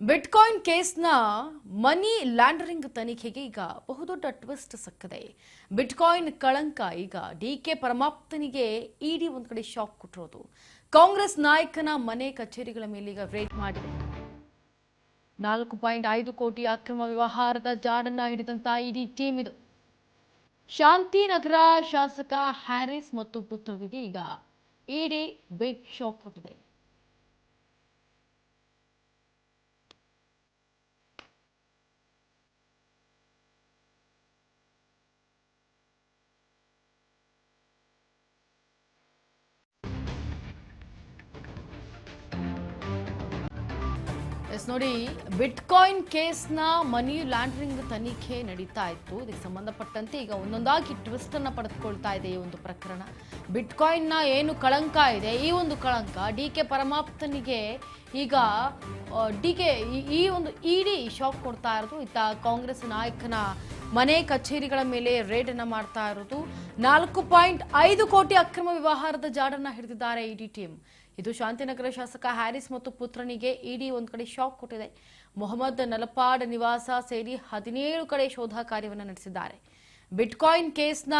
Bitcoin ಕೇಸ್ನ ಮನಿ laundering ತನಿಖೆಗೆ ಈಗ ಬಹುದೊಡ್ಡ ಟ್ವಿಸ್ಟ್ ಸಿಕ್ಕಿದೆ. ಬಿಟ್ಕಾಯಿನ್ ಕಳಂಕ ಈಗ ಡಿಕೆ ಪರಮಾಪ್ತನಿಗೆ ಇಡಿ ಒಂದ್ ಕಡೆ ಶಾಕ್ ಕೊಟ್ಟಿರೋದು. ಕಾಂಗ್ರೆಸ್ ನಾಯಕನ ಮನೆ ಕಚೇರಿಗಳ ಮೇಲೆ ಈಗ ರೇಡ್ ಮಾಡಿದೆ. 4.5 ಕೋಟಿ ಅಕ್ರಮ ವ್ಯವಹಾರದ ಜಾಡನ್ನ ಹಿಡಿದಂತ ಇಡಿ ಟೀಮ್ ಇದು. ಶಾಂತಿನಗರ ಶಾಸಕ ಹ್ಯಾರಿಸ್ ಮತ್ತು ಪುತ್ರರಿಗೆ ಈಗ ಇಡಿ ಬಿಗ್ ಶಾಕ್ ಕೊಟ್ಟಿದೆ. ನೋಡಿ, ಬಿಟ್ಕಾಯಿನ್ ಕೇಸ್ನ ಮನಿ ಲ್ಯಾಂಡರಿಂಗ್ ತನಿಖೆ ನಡೀತಾ ಇತ್ತು. ಇದಕ್ಕೆ ಸಂಬಂಧಪಟ್ಟಂತೆ ಈಗ ಒಂದೊಂದಾಗಿ ಟ್ವಿಸ್ಟ್ ಅನ್ನ ಪಡೆದುಕೊಳ್ತಾ ಇದೆ ಈ ಒಂದು ಪ್ರಕರಣ. ಬಿಟ್ಕಾಯಿನ್ನ ಏನು ಕಳಂಕ ಇದೆ, ಈ ಒಂದು ಕಳಂಕ ಡಿಕೆ ಪರಮಾಪ್ತನಿಗೆ ಈಗ ಈ ಒಂದು ಇಡಿ ಶಾಕ್ ಕೊಡ್ತಾ ಇರೋದು. ಇತ್ತ ಕಾಂಗ್ರೆಸ್ ನಾಯಕನ ಮನೆ ಕಚೇರಿಗಳ ಮೇಲೆ ರೇಡ್ ಅನ್ನ ಮಾಡ್ತಾ ಇರೋದು. 4.5 ಕೋಟಿ ಅಕ್ರಮ ವ್ಯವಹಾರದ ಜಾಡನ್ನ ಹಿಡಿದಿದ್ದಾರೆ ಇಡಿ ಟೀಮ್. ಇದು ಶಾಂತಿನಗರ ಶಾಸಕ ಹ್ಯಾರಿಸ್ ಮತ್ತು ಪುತ್ರನಿಗೆ ಇಡಿ ಒಂದ್ ಕಡೆ ಶಾಕ್ ಕೊಟ್ಟಿದೆ. ಮೊಹಮ್ಮದ್ ನಲಪಾಡ್ ನಿವಾಸ ಸೇರಿ 17 ಕಡೆ ಶೋಧ ಕಾರ್ಯವನ್ನು ನಡೆಸಿದ್ದಾರೆ. ಬಿಟ್ಕಾಯಿನ್ ಕೇಸ್ನ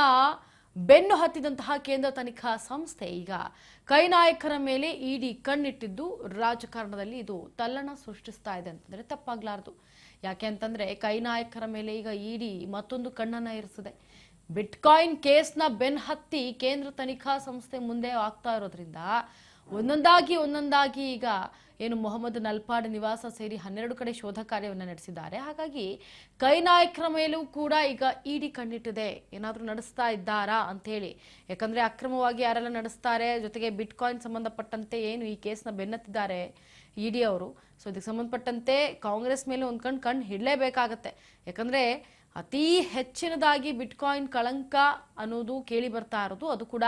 ಬೆನ್ನು ಹತ್ತಿದಂತಹ ಕೇಂದ್ರ ತನಿಖಾ ಸಂಸ್ಥೆ ಈಗ ಕೈ ನಾಯಕರ ಮೇಲೆ ಇಡಿ ಕಣ್ಣಿಟ್ಟಿದ್ದು ರಾಜಕಾರಣದಲ್ಲಿ ಇದು ತಲ್ಲಣ ಸೃಷ್ಟಿಸ್ತಾ ಇದೆ ಅಂತಂದ್ರೆ ತಪ್ಪಾಗ್ಲಾರದು. ಯಾಕೆ ಅಂತಂದ್ರೆ ಕೈ ನಾಯಕರ ಮೇಲೆ ಈಗ ಇಡಿ ಮತ್ತೊಂದು ಕಣ್ಣನ್ನ ಇರಿಸಿದೆ. ಬಿಟ್ಕಾಯಿನ್ ಕೇಸ್ನ ಬೆನ್ ಹತ್ತಿ ಕೇಂದ್ರ ತನಿಖಾ ಸಂಸ್ಥೆ ಮುಂದೆ ಆಗ್ತಾ ಇರೋದ್ರಿಂದ ಒಂದೊಂದಾಗಿ ಈಗ ಏನು ಮೊಹಮ್ಮದ್ ನಲ್ಪಾಡ್ ನಿವಾಸ ಸೇರಿ 12 ಕಡೆ ಶೋಧ ಕಾರ್ಯವನ್ನು ನಡೆಸಿದ್ದಾರೆ. ಹಾಗಾಗಿ ಕೈ ನಾಯಕರ ಮೇಲೂ ಕೂಡ ಈಗ ಇಡಿ ಕಣ್ಣಿಟ್ಟಿದೆ. ಏನಾದರೂ ನಡೆಸ್ತಾ ಇದ್ದಾರಾ ಅಂತ ಹೇಳಿ. ಯಾಕಂದ್ರೆ ಅಕ್ರಮವಾಗಿ ಯಾರೆಲ್ಲ ನಡೆಸ್ತಾರೆ, ಜೊತೆಗೆ ಬಿಟ್ಕಾಯಿನ್ ಸಂಬಂಧಪಟ್ಟಂತೆ ಏನು ಈ ಕೇಸ್ನ ಬೆನ್ನತ್ತಿದ್ದಾರೆ ಇಡಿ ಅವರು. ಸೊ ಇದಕ್ಕೆ ಸಂಬಂಧಪಟ್ಟಂತೆ ಕಾಂಗ್ರೆಸ್ ಮೇಲೆ ಒಂದ್ ಕಣ್ಣು ಹಿಡಲೇಬೇಕಾಗತ್ತೆ. ಯಾಕಂದ್ರೆ ಅತಿ ಹೆಚ್ಚಿನದಾಗಿ ಬಿಟ್ಕಾಯಿನ್ ಕಳಂಕ ಅನ್ನೋದು ಕೇಳಿ ಬರ್ತಾ ಇರೋದು, ಅದು ಕೂಡ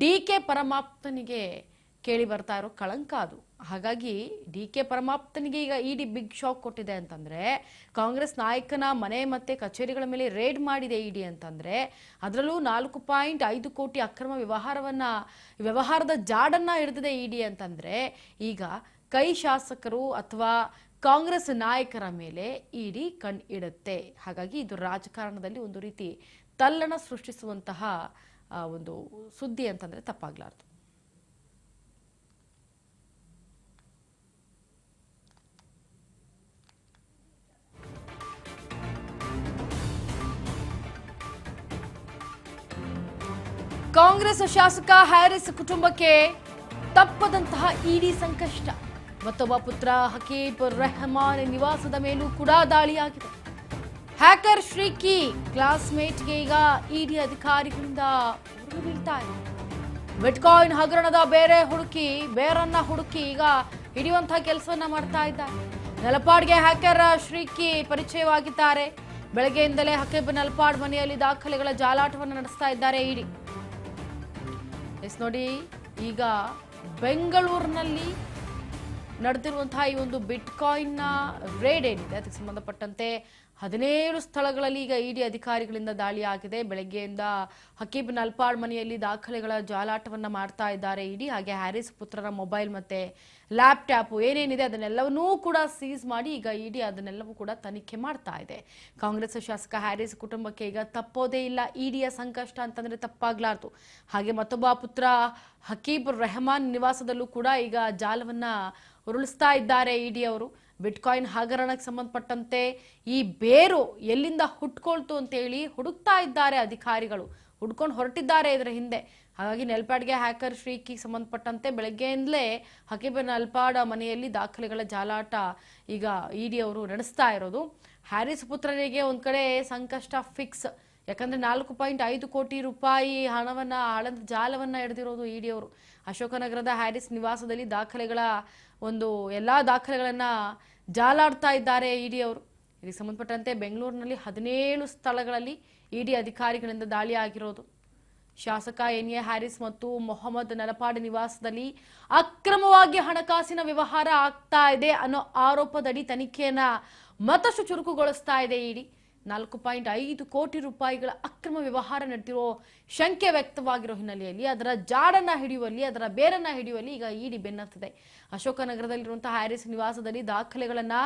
ಡಿಕೆ ಪರಮಾಪ್ತನಿಗೆ ಕೇಳಿ ಬರ್ತಾ ಇರೋ ಕಳಂಕ ಅದು. ಹಾಗಾಗಿ ಡಿಕೆ ಪರಮಾಪ್ತನಿಗೆ ಈಗ ಇಡಿ ಬಿಗ್ ಶಾಕ್ ಕೊಟ್ಟಿದೆ ಅಂತಂದ್ರೆ, ಕಾಂಗ್ರೆಸ್ ನಾಯಕನ ಮನೆ ಮತ್ತೆ ಕಚೇರಿಗಳ ಮೇಲೆ ರೇಡ್ ಮಾಡಿದೆ ಇಡಿ ಅಂತಂದ್ರೆ, ಅದರಲ್ಲೂ 4.5 ಕೋಟಿ ಅಕ್ರಮ ವ್ಯವಹಾರದ ಜಾಡನ್ನ ಹಿಡಿದಿದೆ ಇಡಿ ಅಂತಂದ್ರೆ, ಈಗ ಕೈ ಶಾಸಕರು ಅಥವಾ ಕಾಂಗ್ರೆಸ್ ನಾಯಕರ ಮೇಲೆ ಇಡಿ ಇಡುತ್ತೆ. ಹಾಗಾಗಿ ಇದು ರಾಜಕಾರಣದಲ್ಲಿ ಒಂದು ರೀತಿ ತಲ್ಲಣ ಸೃಷ್ಟಿಸುವಂತಹ ಒಂದು ಸುದ್ದಿ ಅಂತಂದ್ರೆ ತಪ್ಪಾಗ್ಲಾರ್ದು. ಕಾಂಗ್ರೆಸ್ ಶಾಸಕ ಹ್ಯಾರಿಸ್ ಕುಟುಂಬಕ್ಕೆ ತಪ್ಪದಂತಹ ಇಡಿ ಸಂಕಷ್ಟ. ಮತ್ತೊಬ್ಬ ಪುತ್ರ ಹಕೀಬ್ ರೆಹಮಾನ್ ನಿವಾಸದ ಮೇಲೂ ಕೂಡ ದಾಳಿಯಾಗಿದೆ. ಹ್ಯಾಕರ್ ಶ್ರೀಕಿ ಕ್ಲಾಸ್ಮೇಟ್ಗೆ ಈಗ ಇಡಿ ಅಧಿಕಾರಿಗಳಿಂದ ಉರುಳು ಬೀಳ್ತಾ ಇದೆ. ಬಿಟ್ಕಾಯಿನ್ ಹಗರಣದ ಬೇರನ್ನ ಹುಡುಕಿ ಈಗ ಹಿಡಿಯುವಂತಹ ಕೆಲಸವನ್ನ ಮಾಡ್ತಾ ಇದ್ದಾರೆ. ನಲಪಾಡ್ಗೆ ಹ್ಯಾಕರ್ ಶ್ರೀಕಿ ಪರಿಚಯವಾಗಿದ್ದಾರೆ. ಬೆಳಗ್ಗೆಯಿಂದಲೇ ಹಕೀಬ್ ನಲಪಾಡ್ ಮನೆಯಲ್ಲಿ ದಾಖಲೆಗಳ ಜಾಲಾಟವನ್ನು ನಡೆಸ್ತಾ ಇದ್ದಾರೆ ಇಡಿ. ನೋಡಿ, ಈಗ ಬೆಂಗಳೂರಿನಲ್ಲಿ ನಡೆದಿರುವಂತಹ ಈ ಒಂದು ಬಿಟ್ಕಾಯಿನ್ನ ರೇಡ್ ಏನಿದೆ ಅದಕ್ಕೆ ಸಂಬಂಧಪಟ್ಟಂತೆ 17 ಸ್ಥಳಗಳಲ್ಲಿ ಈಗ ಇಡಿ ಅಧಿಕಾರಿಗಳಿಂದ ದಾಳಿ ಆಗಿದೆ. ಬೆಳಗ್ಗೆಯಿಂದ ಹಕೀಬ್ ನಲ್ಪಾಡ್ ಮನೆಯಲ್ಲಿ ದಾಖಲೆಗಳ ಜಾಲಾಟವನ್ನ ಮಾಡ್ತಾ ಇದ್ದಾರೆ ಇಡಿ. ಹಾಗೆ ಹ್ಯಾರಿಸ್ ಪುತ್ರರ ಮೊಬೈಲ್ ಮತ್ತೆ ಲ್ಯಾಪ್ಟಾಪ್ ಏನೇನಿದೆ ಅದನ್ನೆಲ್ಲವನ್ನೂ ಕೂಡ ಸೀಸ್ ಮಾಡಿ ಈಗ ಇಡಿ ಅದನ್ನೆಲ್ಲವೂ ಕೂಡ ತನಿಖೆ ಮಾಡ್ತಾ ಇದೆ. ಕಾಂಗ್ರೆಸ್ ಶಾಸಕ ಹ್ಯಾರಿಸ್ ಕುಟುಂಬಕ್ಕೆ ಈಗ ತಪ್ಪೋದೇ ಇಲ್ಲ ಇಡಿಯ ಸಂಕಷ್ಟ ಅಂತಂದ್ರೆ ತಪ್ಪಾಗ್ಲಾರ್ದು. ಹಾಗೆ ಮತ್ತೊಬ್ಬ ಪುತ್ರ ಹಕೀಬ್ ರೆಹಮಾನ್ ನಿವಾಸದಲ್ಲೂ ಕೂಡ ಈಗ ಜಾಲವನ್ನ ಉರುಳಿಸ್ತಾ ಇದ್ದಾರೆ ಇಡಿ ಅವರು. ಬಿಟ್ಕಾಯಿನ್ ಹಗರಣಕ್ಕೆ ಸಂಬಂಧಪಟ್ಟಂತೆ ಈ ಬೇರು ಎಲ್ಲಿಂದ ಹುಟ್ಕೊಳ್ತು ಅಂತ ಹೇಳಿ ಹುಡುಕ್ತಾ ಇದ್ದಾರೆ ಅಧಿಕಾರಿಗಳು, ಹುಡ್ಕೊಂಡು ಹೊರಟಿದ್ದಾರೆ ಇದರ ಹಿಂದೆ. ಹಾಗಾಗಿ ನಲ್ಪಾಡ್ಗೆ ಹ್ಯಾಕರ್ ಶ್ರೀಕಿಗೆ ಸಂಬಂಧಪಟ್ಟಂತೆ ಬೆಳಗ್ಗೆಯಿಂದಲೇ ಹಕೀಬ್ ನಲ್ಪಾಡ್ ಮನೆಯಲ್ಲಿ ದಾಖಲೆಗಳ ಜಾಲಾಟ ಈಗ ಇಡಿ ಅವರು ನಡೆಸ್ತಾ ಇರೋದು. ಹ್ಯಾರಿಸ್ ಪುತ್ರರಿಗೆ ಒಂದ್ ಕಡೆ ಸಂಕಷ್ಟ ಫಿಕ್ಸ್. ಯಾಕಂದ್ರೆ 4.5 ಕೋಟಿ ರೂಪಾಯಿ ಹಣದ ಜಾಲವನ್ನ ಹಿಡಿದಿರೋದು ಇಡಿ ಅವರು. ಅಶೋಕನಗರದ ಹ್ಯಾರಿಸ್ ನಿವಾಸದಲ್ಲಿ ಎಲ್ಲಾ ದಾಖಲೆಗಳನ್ನ ಜಾಲಾಡ್ತಾ ಇದ್ದಾರೆ ಇಡಿ ಅವರು. ಇದಕ್ಕೆ ಸಂಬಂಧಪಟ್ಟಂತೆ ಬೆಂಗಳೂರಿನಲ್ಲಿ 17 ಸ್ಥಳಗಳಲ್ಲಿ ಇಡಿ ಅಧಿಕಾರಿಗಳಿಂದ ದಾಳಿ ಆಗಿರೋದು. ಶಾಸಕ ಎನ್ಎ ಹ್ಯಾರಿಸ್ ಮತ್ತು ಮೊಹಮ್ಮದ್ ನಲಪಾಡ್ ನಿವಾಸದಲ್ಲಿ ಅಕ್ರಮವಾಗಿ ಹಣಕಾಸಿನ ವ್ಯವಹಾರ ಆಗ್ತಾ ಇದೆ ಅನ್ನೋ ಆರೋಪದಡಿ ತನಿಖೆಯನ್ನ ಮತ್ತಷ್ಟು ಚುರುಕುಗೊಳಿಸ್ತಾ ಇದೆ ಇಡಿ. 4.5 ಕೋಟಿ ರೂಪಾಯಿಗಳ ಅಕ್ರಮ ವ್ಯವಹಾರ ನಡೆದಿರೋ ಶಂಕೆ ವ್ಯಕ್ತವಾಗಿರೋ ಹಿನ್ನೆಲೆಯಲ್ಲಿ ಅದರ ಜಾಡನ್ನ ಹಿಡಿಯುವಲ್ಲಿ, ಅದರ ಬೇರನ್ನ ಹಿಡಿಯುವಲ್ಲಿ ಈಗ ಇಡಿ ಬೆನ್ನತ್ತಿದೆ. ಅಶೋಕನಗರದಲ್ಲಿರುವಂತಹ ಹ್ಯಾರಿಸ್ ನಿವಾಸದಲ್ಲಿ ದಾಖಲೆಗಳನ್ನ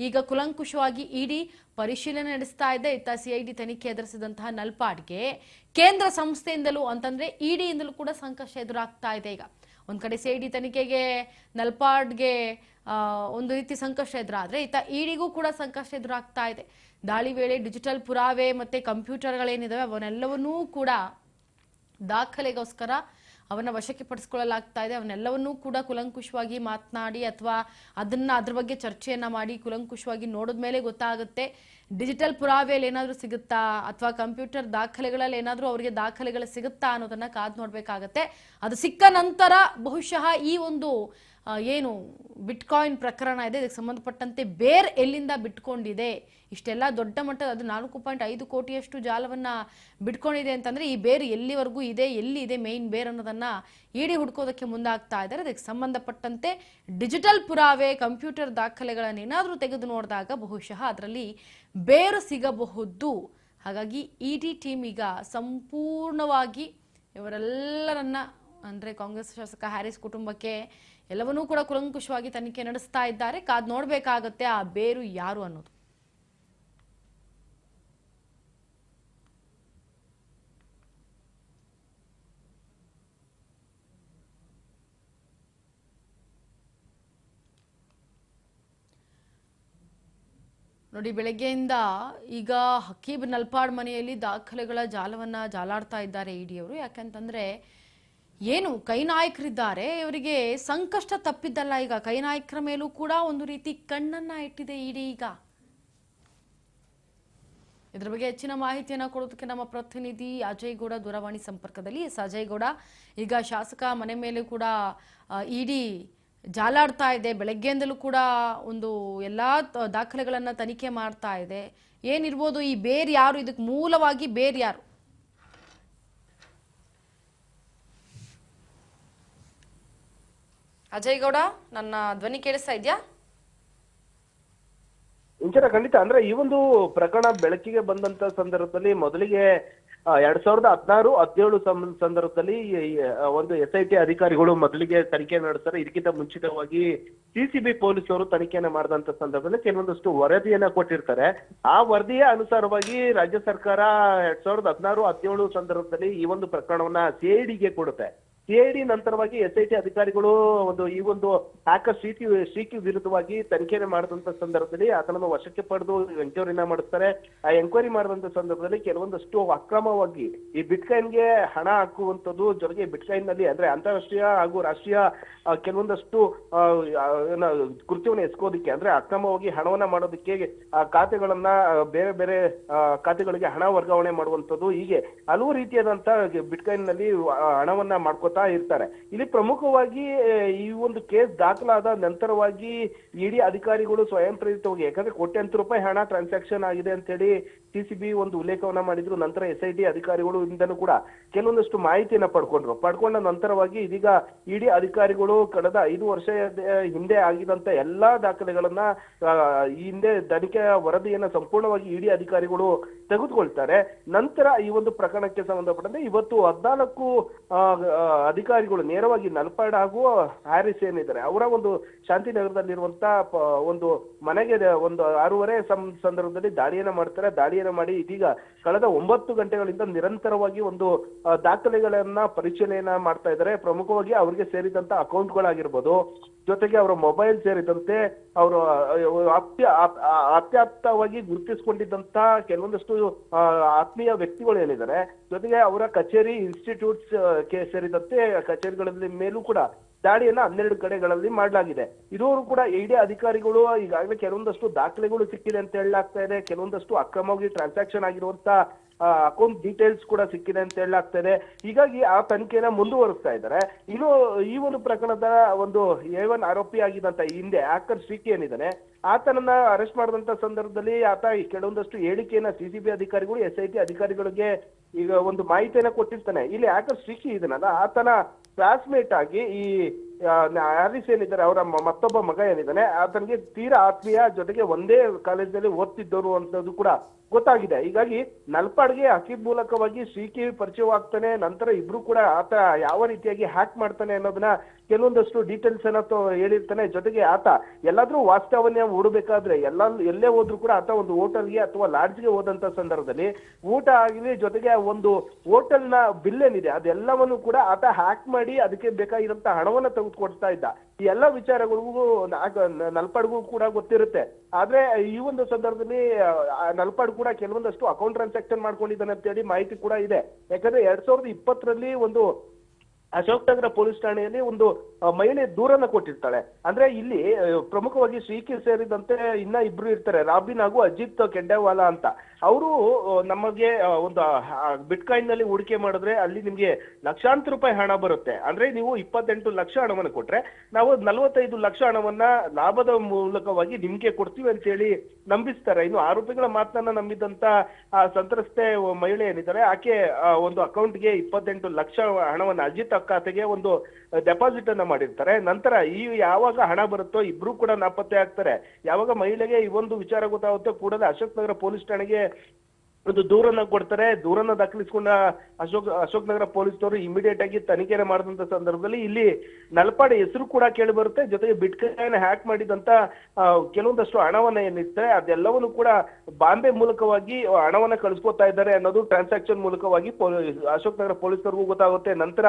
ಈಗ ಕುಲಂಕುಷವಾಗಿ ಇಡಿ ಪರಿಶೀಲನೆ ನಡೆಸ್ತಾ ಇದೆ. ಇತ್ತ ಸಿಐಡಿ ತನಿಖೆ ಎದುರಿಸಿದಂತಹ ನಲ್ಪಾಡ್ಗೆ ಕೇಂದ್ರ ಸಂಸ್ಥೆಯಿಂದಲೂ ಅಂತಂದ್ರೆ ಇಡಿಯಿಂದಲೂ ಕೂಡ ಸಂಕಷ್ಟ ಎದುರಾಗ್ತಾ ಇದೆ. ಈಗ ಒಂದ್ ಕಡೆ ಸಿಐಡಿ ತನಿಖೆಗೆ ನಲ್ಪಾಡ್ಗೆ ಒಂದು ರೀತಿ ಸಂಕಷ್ಟ ಎದುರಾದ್ರೆ ಇತ್ತ ಇಡಿಗೂ ಕೂಡ ಸಂಕಷ್ಟ ಎದುರಾಗ್ತಾ ಇದೆ. ದಾಳಿ ವೇಳೆ ಡಿಜಿಟಲ್ ಪುರಾವೆ ಮತ್ತೆ ಕಂಪ್ಯೂಟರ್ಗಳೇನಿದಾವೆ ಅವನ್ನೆಲ್ಲವನ್ನೂ ಕೂಡ ದಾಖಲೆಗೋಸ್ಕರ ಅವನ್ನ ವಶಕ್ಕೆ ಪಡಿಸ್ಕೊಳ್ಳಲಾಗ್ತಾ ಇದೆ. ಅವನ್ನೆಲ್ಲವನ್ನೂ ಕೂಡ ಕುಲಂಕುಷವಾಗಿ ಮಾತನಾಡಿ ಅಥವಾ ಅದ್ರ ಬಗ್ಗೆ ಚರ್ಚೆಯನ್ನ ಮಾಡಿ ಕುಲಂಕುಷವಾಗಿ ನೋಡಿದ ಮೇಲೆ ಗೊತ್ತಾಗುತ್ತೆ ಡಿಜಿಟಲ್ ಪುರಾವೆಯಲ್ಲಿ ಏನಾದರೂ ಸಿಗುತ್ತಾ ಅಥವಾ ಕಂಪ್ಯೂಟರ್ ದಾಖಲೆಗಳಲ್ಲಿ ಏನಾದರೂ ಅವರಿಗೆ ದಾಖಲೆಗಳು ಸಿಗುತ್ತಾ ಅನ್ನೋದನ್ನ ಕಾದು ನೋಡ್ಬೇಕಾಗತ್ತೆ. ಅದು ಸಿಕ್ಕ ನಂತರ ಬಹುಶಃ ಈ ಒಂದು ಏನು ಬಿಟ್ಕಾಯಿನ್ ಪ್ರಕರಣ ಇದೆ ಇದಕ್ಕೆ ಸಂಬಂಧಪಟ್ಟಂತೆ ಬೇರ್ ಎಲ್ಲಿಂದ ಬಿಟ್ಕೊಂಡಿದೆ, ಇಷ್ಟೆಲ್ಲ ದೊಡ್ಡ ಮಟ್ಟದ ಅದು 4.5 ಕೋಟಿಯಷ್ಟು ಜಾಲವನ್ನ ಬಿಟ್ಕೊಂಡಿದೆ ಅಂತಂದ್ರೆ ಈ ಬೇರ್ ಎಲ್ಲಿವರೆಗೂ ಇದೆ, ಎಲ್ಲಿ ಇದೆ ಮೇನ್ ಬೇರ್ ಅನ್ನೋದನ್ನ ಇಡಿ ಹುಡ್ಕೋದಕ್ಕೆ ಮುಂದಾಗ್ತಾ ಇದ್ದಾರೆ. ಅದಕ್ಕೆ ಸಂಬಂಧಪಟ್ಟಂತೆ ಡಿಜಿಟಲ್ ಪುರಾವೆ ಕಂಪ್ಯೂಟರ್ ದಾಖಲೆಗಳನ್ನ ಏನಾದರೂ ತೆಗೆದು ನೋಡಿದಾಗ ಬಹುಶಃ ಅದರಲ್ಲಿ ಬೇರು ಸಿಗಬಹುದು. ಹಾಗಾಗಿ ಇಡಿ ಟೀಮ್ ಈಗ ಸಂಪೂರ್ಣವಾಗಿ ಇವರೆಲ್ಲರನ್ನ ಅಂದ್ರೆ ಕಾಂಗ್ರೆಸ್ ಶಾಸಕ ಹ್ಯಾರಿಸ್ ಕುಟುಂಬಕ್ಕೆ ಎಲ್ಲವನ್ನೂ ಕೂಡ ಕುಲಂಕುಷವಾಗಿ ತನಿಖೆ ನಡೆಸ್ತಾ ಇದ್ದಾರೆ. ಕಾದ್ ನೋಡ್ಬೇಕಾಗತ್ತೆ ಆ ಬೇರು ಯಾರು ಅನ್ನೋದು. ನೋಡಿ, ಬೆಳಗ್ಗೆಯಿಂದ ಈಗ ಹಕೀಬ್ ನಲ್ಪಾಡ್ ಮನೆಯಲ್ಲಿ ದಾಖಲೆಗಳ ಜಾಲವನ್ನ ಜಾಲಾಡ್ತಾ ಇದ್ದಾರೆ ಇಡಿಯವರು. ಯಾಕಂತಂದ್ರೆ ಏನು ಕೈ ನಾಯಕರಿದ್ದಾರೆ ಇವರಿಗೆ ಸಂಕಷ್ಟ ತಪ್ಪಿದ್ದಲ್ಲ. ಈಗ ಕೈ ನಾಯಕರ ಮೇಲೂ ಕೂಡ ಒಂದು ರೀತಿ ಕಣ್ಣನ್ನ ಇಟ್ಟಿದೆ ಇಡಿ. ಈಗ ಇದ್ರ ಬಗ್ಗೆ ಹೆಚ್ಚಿನ ಮಾಹಿತಿಯನ್ನ ಕೊಡೋದಕ್ಕೆ ನಮ್ಮ ಪ್ರತಿನಿಧಿ ಅಜಯ್ ಗೌಡ ದೂರವಾಣಿ ಸಂಪರ್ಕದಲ್ಲಿ. ಅಜಯ್ ಗೌಡ, ಈಗ ಶಾಸಕ ಮನೆ ಮೇಲೆ ಕೂಡ ಇಡಿ ಜಾಲಾಡ್ತಾ ಇದೆ, ಬೆಳಗ್ಗೆಯಿಂದಲೂ ಕೂಡ ಒಂದು ಎಲ್ಲಾ ದಾಖಲೆಗಳನ್ನ ತನಿಖೆ ಮಾಡ್ತಾ ಇದೆ. ಏನಿರ್ಬೋದು ಈ ಬೇರ್ ಯಾರು, ಇದಕ್ಕೆ ಮೂಲವಾಗಿ ಬೇರ್ ಯಾರು? ಅಜಯ್ ಗೌಡ, ನನ್ನ ಧ್ವನಿ ಕೇಳಿಸ್ತಾ ಇದೆಯಾ? ಇಂಚರ ಖಂಡಿತ. ಅಂದ್ರೆ ಈ ಒಂದು ಪ್ರಕರಣ ಬೆಳಕಿಗೆ ಬಂದಂತ ಸಂದರ್ಭದಲ್ಲಿ ಮೊದಲಿಗೆ 2016-17 ಸಂದರ್ಭದಲ್ಲಿ ಒಂದು SIT ಅಧಿಕಾರಿಗಳು ಮೊದಲಿಗೆ ತನಿಖೆ ನಡೆಸ್ತಾರೆ. ಇದಕ್ಕಿಂತ ಮುಂಚಿತವಾಗಿ CCB ಪೊಲೀಸರು ತನಿಖೆಯನ್ನ ಮಾಡಿದಂತ ಸಂದರ್ಭದಲ್ಲಿ ಕೆಲವೊಂದಷ್ಟು ವರದಿಯನ್ನ ಕೊಟ್ಟಿರ್ತಾರೆ. ಆ ವರದಿಯ ಅನುಸಾರವಾಗಿ ರಾಜ್ಯ ಸರ್ಕಾರ 2016-17 ಸಂದರ್ಭದಲ್ಲಿ ಈ ಒಂದು ಪ್ರಕರಣವನ್ನ CIDಗೆ ಕೊಡುತ್ತೆ. CID ನಂತರವಾಗಿ SIT ಅಧಿಕಾರಿಗಳು ಈ ಒಂದು ಹ್ಯಾಕರ್ ಶ್ರೀಕಿ ವಿರುದ್ಧವಾಗಿ ತನಿಖೆಯನ್ನು ಮಾಡಿದಂತ ಸಂದರ್ಭದಲ್ಲಿ ಆತನನ್ನು ವಶಕ್ಕೆ ಪಡೆದು ಎಂಕ್ವೈರಿನ ಮಾಡಿಸ್ತಾರೆ. ಆ ಎಂಕ್ವೈರಿ ಮಾಡಿದಂತ ಸಂದರ್ಭದಲ್ಲಿ ಕೆಲವೊಂದಷ್ಟು ಅಕ್ರಮವಾಗಿ ಈ ಬಿಟ್ಕಾಯಿನ್ಗೆ ಹಣ ಹಾಕುವಂಥದ್ದು, ಜೊತೆಗೆ ಬಿಟ್ಕಾಯಿನ್ ನಲ್ಲಿ ಅಂದ್ರೆ ಅಂತಾರಾಷ್ಟ್ರೀಯ ಹಾಗೂ ರಾಷ್ಟ್ರೀಯ ಕೆಲವೊಂದಷ್ಟು ಕೃತ್ಯವನ್ನು ಎಸ್ಕೋದಿಕ್ಕೆ ಅಂದ್ರೆ ಅಕ್ರಮವಾಗಿ ಹಣವನ್ನ ಮಾಡೋದಕ್ಕೆ ಖಾತೆಗಳನ್ನ ಬೇರೆ ಬೇರೆ ಖಾತೆಗಳಿಗೆ ಹಣ ವರ್ಗಾವಣೆ ಮಾಡುವಂಥದ್ದು, ಹೀಗೆ ಹಲವು ರೀತಿಯಾದಂತ ಬಿಟ್ಕಾಯಿನ್ ನಲ್ಲಿ ಹಣವನ್ನ ಮಾಡ್ಕೋತಾ ಇರ್ತಾರೆ. ಇಲ್ಲಿ ಪ್ರಮುಖವಾಗಿ ಈ ಒಂದು ಕೇಸ್ ದಾಖಲಾದ ನಂತರವಾಗಿ ಇಡಿ ಅಧಿಕಾರಿಗಳು ಸ್ವಯಂ ಪ್ರೇರಿತವಾಗಿ, ಯಾಕಂದ್ರೆ ಕೋಟ್ಯಾಂತರ ರೂಪಾಯಿ ಹಣ ಟ್ರಾನ್ಸಾಕ್ಷನ್ ಆಗಿದೆ ಅಂತ ಹೇಳಿ CCB ಒಂದು ಉಲ್ಲೇಖವನ್ನ ಮಾಡಿದ್ರು. ನಂತರ SIT ಅಧಿಕಾರಿಗಳು ಇಂದನೂ ಕೂಡ ಕೆಲವೊಂದಷ್ಟು ಮಾಹಿತಿಯನ್ನ ಪಡ್ಕೊಂಡ ನಂತರವಾಗಿ ಇದೀಗ ಇಡಿ ಅಧಿಕಾರಿಗಳು ಕಳೆದ 5 ವರ್ಷ ಹಿಂದೆ ಆಗಿದಂತ ಎಲ್ಲಾ ದಾಖಲೆಗಳನ್ನ ಈ ಹಿಂದೆ ತನಿಖೆಯ ವರದಿಯನ್ನ ಸಂಪೂರ್ಣವಾಗಿ ಇಡಿ ಅಧಿಕಾರಿಗಳು ತೆಗೆದುಕೊಳ್ತಾರೆ. ನಂತರ ಈ ಒಂದು ಪ್ರಕರಣಕ್ಕೆ ಸಂಬಂಧಪಟ್ಟಂತೆ ಇವತ್ತು 14 ಅಧಿಕಾರಿಗಳು ನೇರವಾಗಿ ನಲ್ಪಾಡ್ ಹಾಗೂ ಹ್ಯಾರಿಸ್ ಏನಿದ್ದಾರೆ ಅವರ ಒಂದು ಶಾಂತಿನಗರದಲ್ಲಿರುವಂತ ಒಂದು ಮನೆಗೆ ಒಂದು 6:30 ಸಂದರ್ಭದಲ್ಲಿ ದಾಳಿಯನ್ನ ಮಾಡ್ತಾರೆ. ದಾಳಿಯನ್ನ ಮಾಡಿ ಇದೀಗ ಕಳೆದ 9 ಗಂಟೆಗಳಿಂದ ನಿರಂತರವಾಗಿ ಒಂದು ದಾಖಲೆಗಳನ್ನ ಪರಿಶೀಲನೆ ಮಾಡ್ತಾ ಇದ್ದಾರೆ. ಪ್ರಮುಖವಾಗಿ ಅವರಿಗೆ ಸೇರಿದಂತ ಅಕೌಂಟ್ಗಳಾಗಿರ್ಬೋದು, ಜೊತೆಗೆ ಅವರ ಮೊಬೈಲ್ ಸೇರಿದಂತೆ ಅವರು ಅತ್ಯಾಪ್ತವಾಗಿ ಗುರುತಿಸಿಕೊಂಡಿದ್ದಂತ ಕೆಲವೊಂದಷ್ಟು ಆತ್ಮೀಯ ವ್ಯಕ್ತಿಗಳು ಏನಿದ್ದಾರೆ, ಜೊತೆಗೆ ಅವರ ಕಚೇರಿ ಇನ್ಸ್ಟಿಟ್ಯೂಟ್ಸ್ ಸೇರಿದಂತೆ ಕಚೇರಿಗಳಲ್ಲಿ ಮೇಲೂ ಕೂಡ ದಾಳಿಯನ್ನ 12 ಕಡೆಗಳಲ್ಲಿ ಮಾಡಲಾಗಿದೆ. ಇದುವರೆಗೂ ಕೂಡ ಇಡಿ ಅಧಿಕಾರಿಗಳು ಈಗಾಗಲೇ ಕೆಲವೊಂದಷ್ಟು ದಾಖಲೆಗಳು ಸಿಕ್ಕಿದೆ ಅಂತ ಹೇಳಲಾಗ್ತಾ ಇದೆ. ಕೆಲವೊಂದಷ್ಟು ಅಕ್ರಮವಾಗಿ ಟ್ರಾನ್ಸಾಕ್ಷನ್ ಆಗಿರುವಂತ ಅಕೌಂಟ್ ಡೀಟೇಲ್ಸ್ ಕೂಡ ಸಿಕ್ಕಿದೆ ಅಂತ ಹೇಳಲಾಗ್ತಾ ಇದೆ. ಹೀಗಾಗಿ ಆ ತನಿಖೆನ ಮುಂದುವರಿಸ್ತಾ ಇದ್ದಾರೆ. ಇನ್ನು ಈ ಒಂದು ಪ್ರಕರಣದ ಒಂದು A1 ಆರೋಪಿ ಆಗಿದಂತ ಹಿಂದೆ ಹ್ಯಾಕರ್ ಶ್ರೀಕಿ ಏನಿದ್ದಾನೆ ಆತನನ್ನ ಅರೆಸ್ಟ್ ಮಾಡಿದಂತ ಸಂದರ್ಭದಲ್ಲಿ ಆತ ಕೆಲವೊಂದಷ್ಟು ಹೇಳಿಕೆಯನ್ನ CCB ಅಧಿಕಾರಿಗಳು SIT ಅಧಿಕಾರಿಗಳಿಗೆ ಈಗ ಒಂದು ಮಾಹಿತಿಯನ್ನ ಕೊಟ್ಟಿರ್ತಾನೆ. ಇಲ್ಲಿ ಹ್ಯಾಕರ್ ಶ್ರೀಕಿ ಇದನ್ನಲ್ಲ ಆತನ ಕ್ಲಾಸ್ಮೇಟ್ ಆಗಿ ಈ ಹ್ಯಾರಿಸ್ ಏನಿದ್ದಾರೆ ಅವರ ಮತ್ತೊಬ್ಬ ಮಗ ಏನಿದ್ದಾನೆ ಆತನಿಗೆ ತೀರಾ ಆತ್ಮೀಯ, ಜೊತೆಗೆ ಒಂದೇ ಕಾಲೇಜಲ್ಲಿ ಓದ್ತಿದ್ದವರು ಅಂತದ್ದು ಕೂಡ ಗೊತ್ತಾಗಿದೆ. ಹೀಗಾಗಿ ನಲ್ಪಾಡ್ಗೆ ಹಕೀಬ್ ಮೂಲಕವಾಗಿ ಶ್ರೀಕಿ ಪರಿಚಯವಾಗ್ತಾನೆ. ನಂತರ ಇಬ್ರು ಕೂಡ ಆತ ಯಾವ ರೀತಿಯಾಗಿ ಹ್ಯಾಕ್ ಮಾಡ್ತಾನೆ ಅನ್ನೋದನ್ನ ಕೆಲವೊಂದಷ್ಟು ಡೀಟೇಲ್ಸ್ ಅನ್ನ ಹೇಳಿರ್ತಾನೆ. ಜೊತೆಗೆ ಆತ ಎಲ್ಲಾದ್ರೂ ವಾಸ್ತವನ್ಯ ಹೂಡಬೇಕಾದ್ರೆ ಎಲ್ಲೇ ಹೋದ್ರು ಕೂಡ ಆತ ಒಂದು ಹೋಟೆಲ್ಗೆ ಅಥವಾ ಲಾಡ್ಜ್ಗೆ ಹೋದಂತ ಸಂದರ್ಭದಲ್ಲಿ ಊಟ ಆಗಲಿ, ಜೊತೆಗೆ ಒಂದು ಹೋಟೆಲ್ ನ ಬಿಲ್ ಏನಿದೆ ಅದೆಲ್ಲವನ್ನು ಕೂಡ ಆತ ಹ್ಯಾಕ್ ಮಾಡಿ ಅದಕ್ಕೆ ಬೇಕಾಗಿರಂತ ಹಣವನ್ನ ತೆಗೆದುಕೊಡ್ತಾ ಇದ್ದ. ಈ ಎಲ್ಲ ವಿಚಾರಗಳಿಗೂ ನಲ್ಪಾಡ್ಗೂ ಕೂಡ ಗೊತ್ತಿರುತ್ತೆ. ಆದ್ರೆ ಈ ಒಂದು ಸಂದರ್ಭದಲ್ಲಿ ನಲ್ಪಾಡ್ ಕೂಡ ಕೆಲವೊಂದಷ್ಟು ಅಕೌಂಟ್ ಟ್ರಾನ್ಸಾಕ್ಷನ್ ಮಾಡ್ಕೊಂಡಿದ್ದಾನೆ ಅಂತ ಹೇಳಿ ಮಾಹಿತಿ ಕೂಡ ಇದೆ. ಯಾಕಂದ್ರೆ 2020ರಲ್ಲಿ ಒಂದು ಅಶೋಕ್ ನಗರ ಪೊಲೀಸ್ ಠಾಣೆಯಲ್ಲಿ ಒಂದು ಮಹಿಳೆ ದೂರನ್ನ ಕೊಟ್ಟಿರ್ತಾಳೆ. ಅಂದ್ರೆ ಇಲ್ಲಿ ಪ್ರಮುಖವಾಗಿ ಶ್ರೀಕಿ ಸೇರಿದಂತೆ ಇನ್ನ ಇಬ್ರು ಇರ್ತಾರೆ, ರಾಬಿನ್ ಹಾಗೂ ಅಜಿತ್ ಕೆಂಡೇವಾಲಾ ಅಂತ. ಅವರು ನಮಗೆ ಒಂದು ಬಿಟ್ಕಾಯಿನ್ ನಲ್ಲಿ ಹೂಡಿಕೆ ಮಾಡಿದ್ರೆ ಅಲ್ಲಿ ನಿಮ್ಗೆ ಲಕ್ಷಾಂತರ ರೂಪಾಯಿ ಹಣ ಬರುತ್ತೆ. ಅಂದ್ರೆ ನೀವು 28 ಲಕ್ಷ ಹಣವನ್ನು ಕೊಟ್ರೆ ನಾವು 45 ಲಕ್ಷ ಹಣವನ್ನ ಲಾಭದ ಮೂಲಕವಾಗಿ ನಿಮ್ಗೆ ಕೊಡ್ತೀವಿ ಅಂತ ಹೇಳಿ ನಂಬಿಸ್ತಾರೆ. ಇನ್ನು ಆರೋಪಿಗಳ ಮಾತನ್ನ ನಂಬಿದಂತ ಸಂತ್ರಸ್ತೆ ಮಹಿಳೆ ಏನಿದ್ದಾರೆ ಆಕೆ ಒಂದು ಅಕೌಂಟ್ಗೆ 28 ಲಕ್ಷ ಹಣವನ್ನ ಅಜಿತ್ ಖಾತೆಗೆ ಒಂದು ಡೆಪಾಸಿಟ್ ಅನ್ನ ಮಾಡಿರ್ತಾರೆ. ನಂತರ ಯಾವಾಗ ಹಣ ಬರುತ್ತೋ ಇಬ್ರು ಕೂಡ ನಾಪತ್ತೆ ಆಗ್ತಾರೆ. ಯಾವಾಗ ಮಹಿಳೆಗೆ ಈ ಒಂದು ವಿಚಾರ ಗೊತ್ತಾಗುತ್ತೋ ಕೂಡಲೇ ಅಶೋಕ್ ನಗರ ಪೊಲೀಸ್ ಠಾಣೆಗೆ ಒಂದು ದೂರನ್ನ ಕೊಡ್ತಾರೆ. ದೂರನ್ನ ದಾಖಲಿಸಿಕೊಂಡ ಅಶೋಕ್ ನಗರ ಪೊಲೀಸ್ನವರು ಇಮಿಡಿಯೇಟ್ ಆಗಿ ತನಿಖೆನ ಮಾಡಿದಂತ ಸಂದರ್ಭದಲ್ಲಿ ಇಲ್ಲಿ ನಲ್ಪಾಡ್ ಹೆಸರು ಕೂಡ ಕೇಳಿ ಬರುತ್ತೆ. ಜೊತೆಗೆ ಬಿಟ್ಕಾಯಿನ್ ಹ್ಯಾಕ್ ಮಾಡಿದಂತ ಕೆಲವೊಂದಷ್ಟು ಹಣವನ್ನ ಏನಿರುತ್ತೆ ಅದೆಲ್ಲವನ್ನು ಕೂಡ ಬಾಂಬೆ ಮೂಲಕವಾಗಿ ಹಣವನ್ನ ಕಳಿಸ್ಕೊತಾ ಇದ್ದಾರೆ ಅನ್ನೋದು ಟ್ರಾನ್ಸಾಕ್ಷನ್ ಮೂಲಕವಾಗಿ ಅಶೋಕ್ ನಗರ ಪೊಲೀಸರಿಗೂ ಗೊತ್ತಾಗುತ್ತೆ. ನಂತರ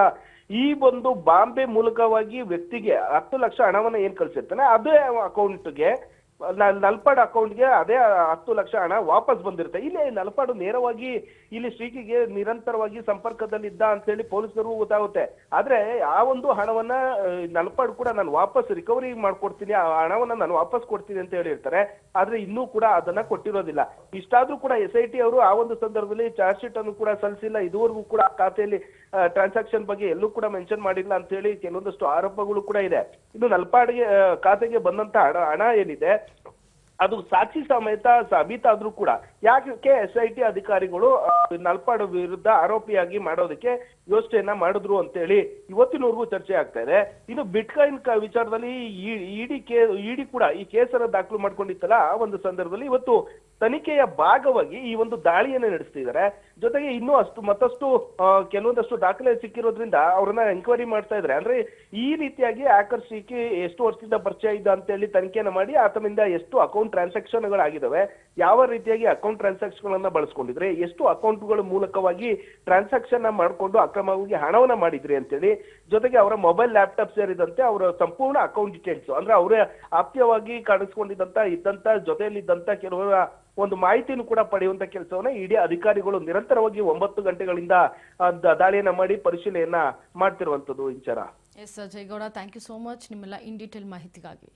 ಈ ಒಂದು ಬಾಂಬೆ ಮೂಲಕವಾಗಿ ವ್ಯಕ್ತಿಗೆ 10 ಲಕ್ಷ ಹಣವನ್ನ ಏನ್ ಕಳಿಸಿರ್ತಾನೆ ಅದೇ ಅಕೌಂಟ್ಗೆ ನಲ್ಪಾಡ್ ಅಕೌಂಟ್ಗೆ ಅದೇ 10 ಲಕ್ಷ ಹಣ ವಾಪಸ್ ಬಂದಿರುತ್ತೆ. ಇಲ್ಲಿ ನಲ್ಪಾಡು ನೇರವಾಗಿ ಇಲ್ಲಿ ಶ್ರೀಕಿಗೆ ನಿರಂತರವಾಗಿ ಸಂಪರ್ಕದಲ್ಲಿದ್ದ ಅಂತ ಹೇಳಿ ಪೊಲೀಸರಿಗೂ ಗೊತ್ತಾಗುತ್ತೆ. ಆದ್ರೆ ಆ ಒಂದು ಹಣವನ್ನ ನಲ್ಪಾಡ್ ಕೂಡ ನಾನು ವಾಪಸ್ ರಿಕವರಿ ಮಾಡ್ಕೊಡ್ತೀನಿ, ಆ ಹಣವನ್ನ ನಾನು ವಾಪಸ್ ಕೊಡ್ತೀನಿ ಅಂತ ಹೇಳಿರ್ತಾರೆ. ಆದ್ರೆ ಇನ್ನೂ ಕೂಡ ಅದನ್ನ ಕೊಟ್ಟಿರೋದಿಲ್ಲ. ಇಷ್ಟಾದ್ರೂ ಕೂಡ SIT ಅವರು ಆ ಒಂದು ಸಂದರ್ಭದಲ್ಲಿ ಚಾರ್ಜ್ ಶೀಟ್ ಅನ್ನು ಕೂಡ ಸಲ್ಲಿಸಿಲ್ಲ. ಇದುವರೆಗೂ ಕೂಡ ಖಾತೆಯಲ್ಲಿ ಟ್ರಾನ್ಸಾಕ್ಷನ್ ಬಗ್ಗೆ ಎಲ್ಲೂ ಕೂಡ ಮೆನ್ಷನ್ ಮಾಡಿಲ್ಲ ಅಂತ ಹೇಳಿ ಕೆಲವೊಂದಷ್ಟು ಆರೋಪಗಳು ಕೂಡ ಇದೆ. ಇನ್ನು ನಲ್ಪಾಡ್ಗೆ ಖಾತೆಗೆ ಬಂದಂತ ಹಣ ಏನಿದೆ ಅದು ಸಾಕ್ಷಿ ಸಮೇತ ಸಾಬೀತಾದ್ರೂ ಕೂಡ ಯಾಕೆ SIT ಅಧಿಕಾರಿಗಳು ನಲ್ಪಾಡ್ ವಿರುದ್ಧ ಆರೋಪಿಯಾಗಿ ಮಾಡೋದಕ್ಕೆ ಯೋಚನೆಯನ್ನ ಮಾಡಿದ್ರು ಅಂತೇಳಿ ಇವತ್ತಿನವರೆಗೂ ಚರ್ಚೆ ಆಗ್ತಾ ಇದೆ. ಇನ್ನು ಬಿಟ್ಕಾಯಿನ್ ವಿಚಾರದಲ್ಲಿ ಇಡಿ ಕೂಡ ಈ ಕೇಸನ್ನು ದಾಖಲು ಮಾಡ್ಕೊಂಡಿತ್ತಲ್ಲ ಆ ಒಂದು ಸಂದರ್ಭದಲ್ಲಿ ಇವತ್ತು ತನಿಖೆಯ ಭಾಗವಾಗಿ ಈ ಒಂದು ದಾಳಿಯನ್ನ ನಡೆಸ್ತಿದ್ದಾರೆ. ಜೊತೆಗೆ ಇನ್ನೂ ಮತ್ತಷ್ಟು ಕೆಲವೊಂದಷ್ಟು ದಾಖಲೆ ಸಿಕ್ಕಿರೋದ್ರಿಂದ ಅವ್ರನ್ನ ಎಂಕ್ವೈರಿ ಮಾಡ್ತಾ ಇದ್ದಾರೆ. ಅಂದ್ರೆ ಈ ರೀತಿಯಾಗಿ ಹ್ಯಾಕರ್ ಸಿಕ್ಕಿ ಎಷ್ಟು ವರ್ಷದಿಂದ ಪರಿಚಯ ಇದ್ದ ಅಂತ ಹೇಳಿ ತನಿಖೆನ ಮಾಡಿ ಆತನಿಂದ ಎಷ್ಟು ಅಕೌಂಟ್ ಟ್ರಾನ್ಸಾಕ್ಷನ್ ಗಳಾಗಿದ್ದಾವೆ, ಯಾವ ರೀತಿಯಾಗಿ ಅಕೌಂಟ್ ಟ್ರಾನ್ಸಾಕ್ಷನ್ ಗಳನ್ನ ಬಳಸ್ಕೊಂಡಿದ್ರೆ, ಎಷ್ಟು ಅಕೌಂಟ್ಗಳ ಮೂಲಕವಾಗಿ ಟ್ರಾನ್ಸಾಕ್ಷನ್ ಮಾಡಿಕೊಂಡು ಅಕ್ರಮವಾಗಿ ಹಣವನ್ನ ಮಾಡಿದ್ರಿ ಅಂತೇಳಿ, ಜೊತೆಗೆ ಅವರ ಮೊಬೈಲ್ ಲ್ಯಾಪ್ಟಾಪ್ ಸೇರಿದಂತೆ ಅವರ ಸಂಪೂರ್ಣ ಅಕೌಂಟ್ ಡೀಟೇಲ್ಸ್ ಅಂದ್ರೆ ಅವರೇ ಆಪ್ತವಾಗಿ ಇದ್ದಂತ ಜೊತೆಯಲ್ಲಿದ್ದಂತ ಕೆಲವರ ಒಂದು ಮಾಹಿತಿನೂ ಕೂಡ ಪಡೆಯುವಂತ ಕೆಲಸವನ್ನ ಇಡಿ ಅಧಿಕಾರಿಗಳು ನಿರಂತರವಾಗಿ 9 ಗಂಟೆಗಳಿಂದ ದಾಳಿಯನ್ನ ಮಾಡಿ ಪರಿಶೀಲನೆಯನ್ನ ಮಾಡ್ತಿರುವಂತದ್ದು. Inchara S Ajay Gowda, thank you so much ನಿಮ್ಮೆಲ್ಲ ಇನ್ ಡೀಟೇಲ್ ಮಾಹಿತಿಗಾಗಿ.